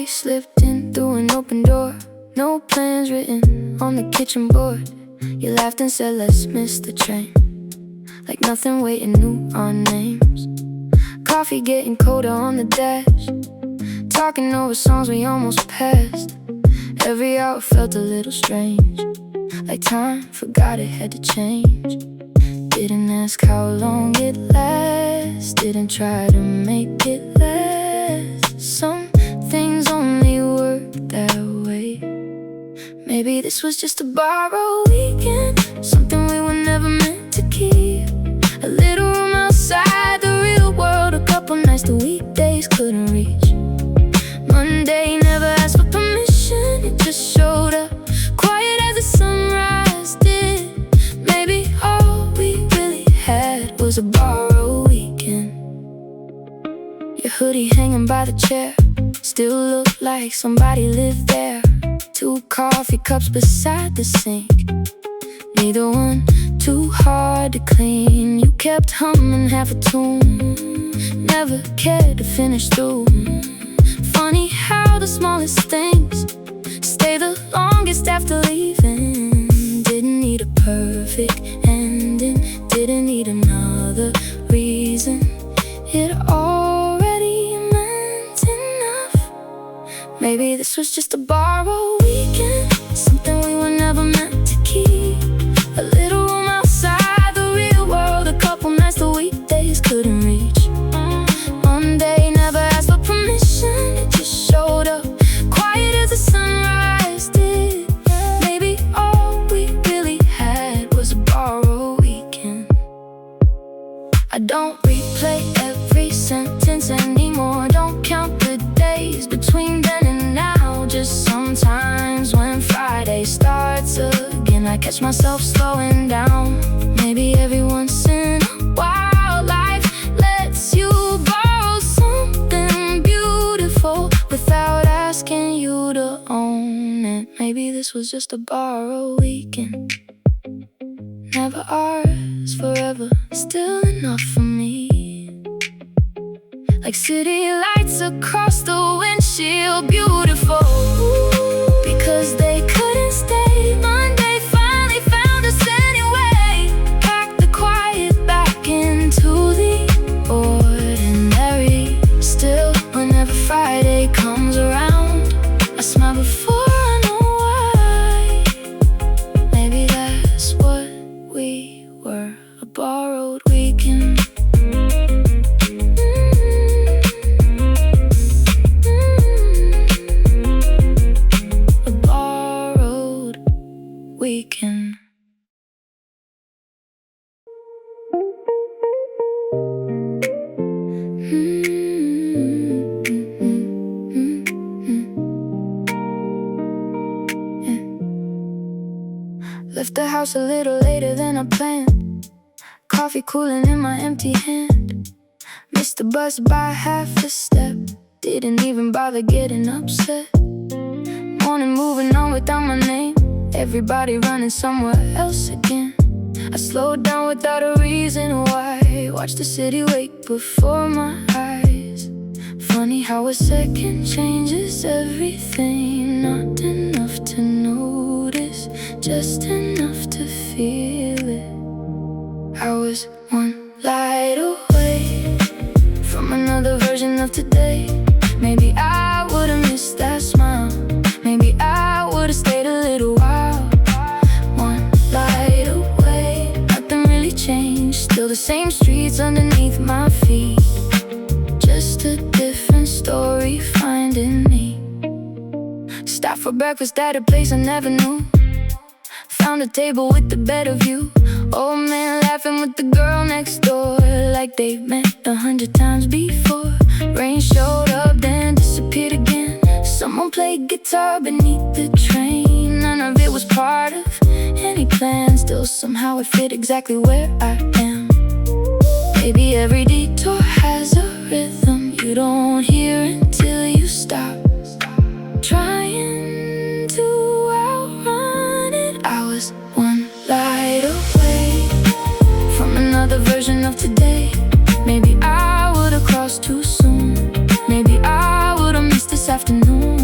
day slipped in through an open door. No plans written on the kitchen board. You laughed and said, let's miss the train. Like nothing waiting knew our names. Coffee getting colder on the dash. Talking over songs we almost passed. Every hour felt a little strange. Like time forgot it had to change. Didn't ask how long it lasts. Didn't try to make it last. Some things only work that way. Maybe this was just a borrowed weekend. Something we were never meant to keep. A little room outside the real world. A couple nights the weekdays couldn't reach. Monday never asked for permission. It just showed up, quiet as the sunrise did. Maybe all we really had was a borrowed weekend. Your hoodie hanging by the chair still looked like somebody lived there. 2 coffee cups beside the sink, neither one too hard to clean. You kept humming half a tune, never cared to finish through. Funny how the smallest things stay the longest after leaving. Didn't need a perfect ending, didn't need another reason. It already meant enough. Maybe this was just a borrowed weekend. Something we were never meant to keep. A little room outside the real world. A couple nights the weekdays couldn't reach. Monday never asked for permission. It just showed up, quiet as the sunrise did. Maybe all we really had was a borrowed weekend. I don't replay every sentence anymore. Don't count the days between then and now. Just sometimes when Friday starts again, I catch myself slowing down. Maybe every once in a while life lets you borrow something beautiful without asking you to own it. Maybe this was just a borrowed weekend. Never ours forever, still enough for me. Like city lights across the windshield, beautiful. Because they couldn't stay. Monday finally found us anyway. Packed the quiet back into the ordinary. Still, whenever Friday comes around, I smile before I know why. Maybe that's what we were, a borrowed weekend. A borrowed weekend. Left the house a little later than I planned. Coffee cooling in my empty hand. Missed the bus by half a step. Didn't even bother getting upset. Morning moving on without my name. Everybody running somewhere else again. I slowed down without a reason why. Watched the city wake before my eyes. Funny how a second changes everything. Not enough to notice, just enough to feel it. I was one light away from another version of today. Maybe I would've missed that smile. Maybe I would've stayed a little while. One light away, nothing really changed. Still the same streets underneath my feet. Just a different story finding me. Stopped for breakfast at a place I never knew. Found a table with the better view. Old man laughing with the girl next door, like they've met 100 times before. Rain showed up, then disappeared again. Someone played guitar beneath the train. None of it was part of any plan. Still somehow it fit exactly where I am. Maybe every detour has a rhythm you don't hear until you stop trying to outrun it. I was one light away from another version of today. Maybe I would've crossed too soon. Maybe I would've missed this afternoon.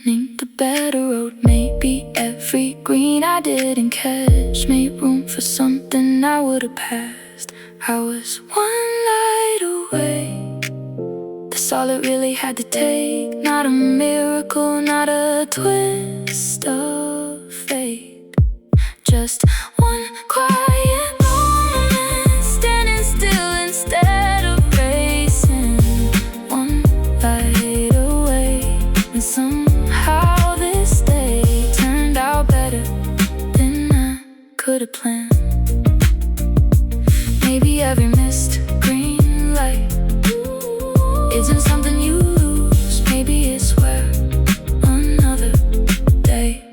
turning the better road. Maybe every green I didn't catch made room for something I would've passed. I was one light away. That's all it really had to take. Not a miracle, not a twist of fate. Just one quiet moment, standing still instead of racing. One light away, and somehow this day turned out better than I could've planned. Maybe every missed green light isn't something you lose. Maybe it's where another day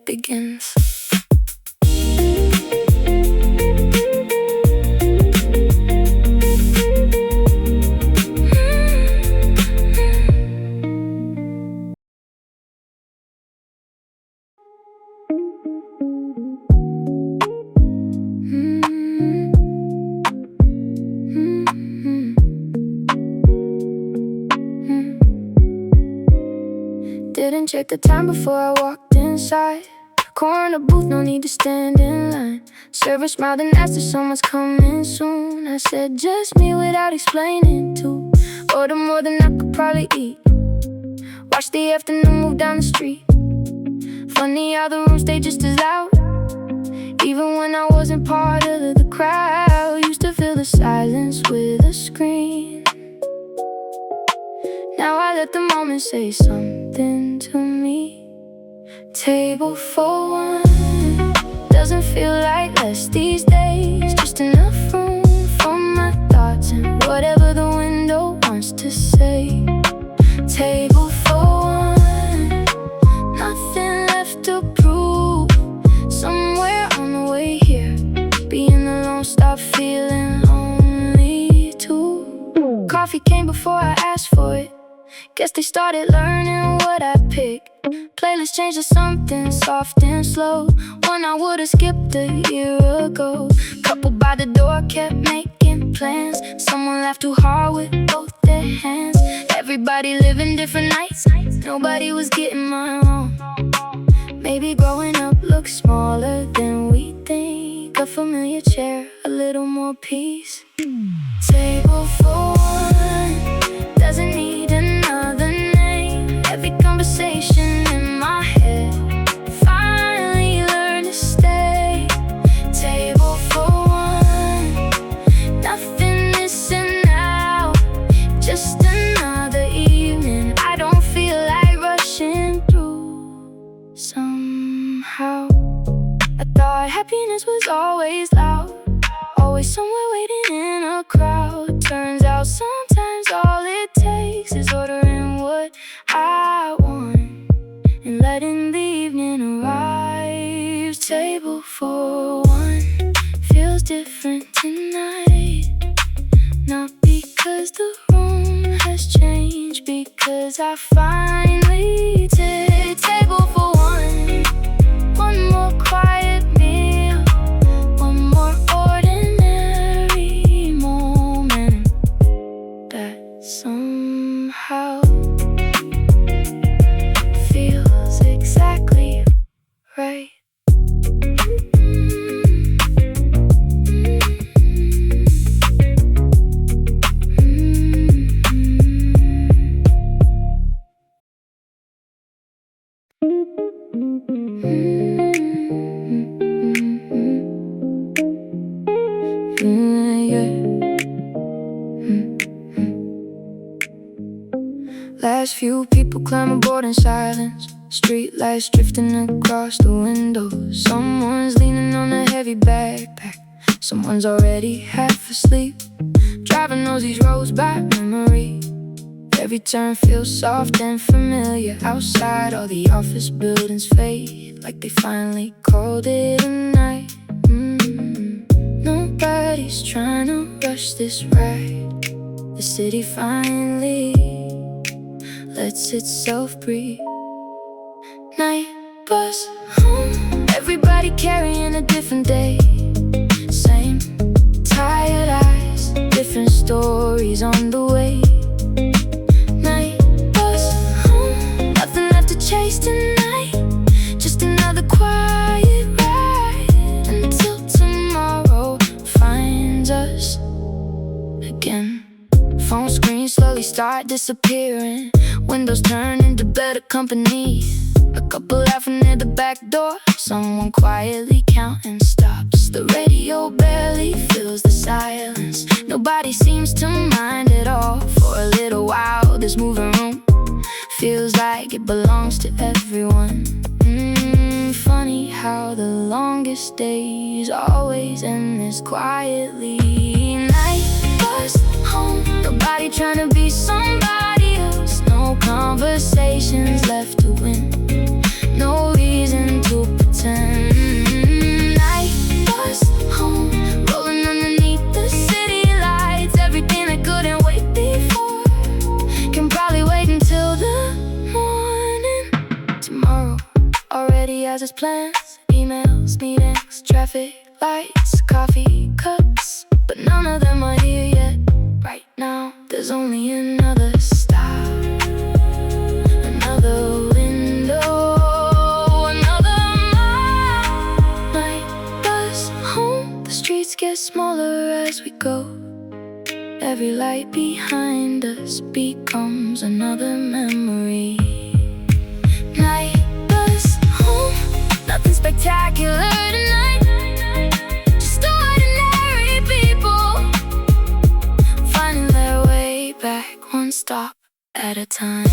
begins. Didn't check the time before I walked inside. Corner booth, no need to stand in line. Server smiled and asked if someone's coming soon. I said just me without explaining too. Ordered more than I could probably eat. Watched the afternoon move down the street. Funny how the room stayed just as loud, even when I wasn't part of the crowd. Used to fill the silence with a scream. Now I let the moment say something to me. Table for one doesn't feel like less these days. Just enough room for my thoughts and whatever the window wants to say. Table for one, nothing left to prove. Somewhere on the way here, being alone stopped feeling lonely too. Coffee came before I asked for it. Guess they started learning what I pick. Playlist changed to something soft and slow, one I would've skipped a year ago. Couple by the door kept making plans. Someone laughed too hard with both their hands. Everybody living different nights, nobody was getting mine wrong. Maybe growing up looks smaller than we think. A familiar chair, a little more peace. Table for one doesn't need another name. Every conversation in my head finally learned to stay. Table for one, nothing missing out. Just another evening I don't feel like rushing through. Somehow I thought happiness was always loud, always somewhere waiting in a crowd. Turns out sometimes all it takes is ordering what I want and letting the evening arrive. Table for one feels different tonight. Not because the room has changed, because I finally did. Table for one more quiet meal, one more ordinary moment that somehow feels exactly right. Last few people climb aboard in silence. Street lights drifting across the window. Someone's leaning on a heavy backpack. Someone's already half asleep. Driver knows these roads by memory. Every turn feels soft and familiar. Outside, all the office buildings fade like they finally called it a night. Nobody's trying to rush this ride. The city finally lets itself breathe. Night bus home, everybody carrying a different day. Same tired eyes, different stories on the way. Night bus home, nothing left to wasting night, just another quiet ride until tomorrow finds us again. Phone screens slowly start disappearing, windows turn into better company. A couple laughing near the back door, someone quietly counting stops. The radio barely fills the silence, nobody seems to mind at all. For a little while this moving room feels like it belongs to everyone. Funny how the longest days always end this quietly. Night bus home, nobody trying to be somebody else. No conversations left to win, no reason to pretend. Night bus home, rolling underneath the city lights. Everything that couldn't wait before can probably wait until the morning. Tomorrow already has its plans, emails, meetings, traffic lights, coffee cups, but none of them are here yet. Right now there's only another stop, another window, another mile. Night bus home, the streets get smaller as we go. Every light behind us becomes another memory. Night bus home, nothing spectacular tonight, just ordinary people finding their way back one stop at a time.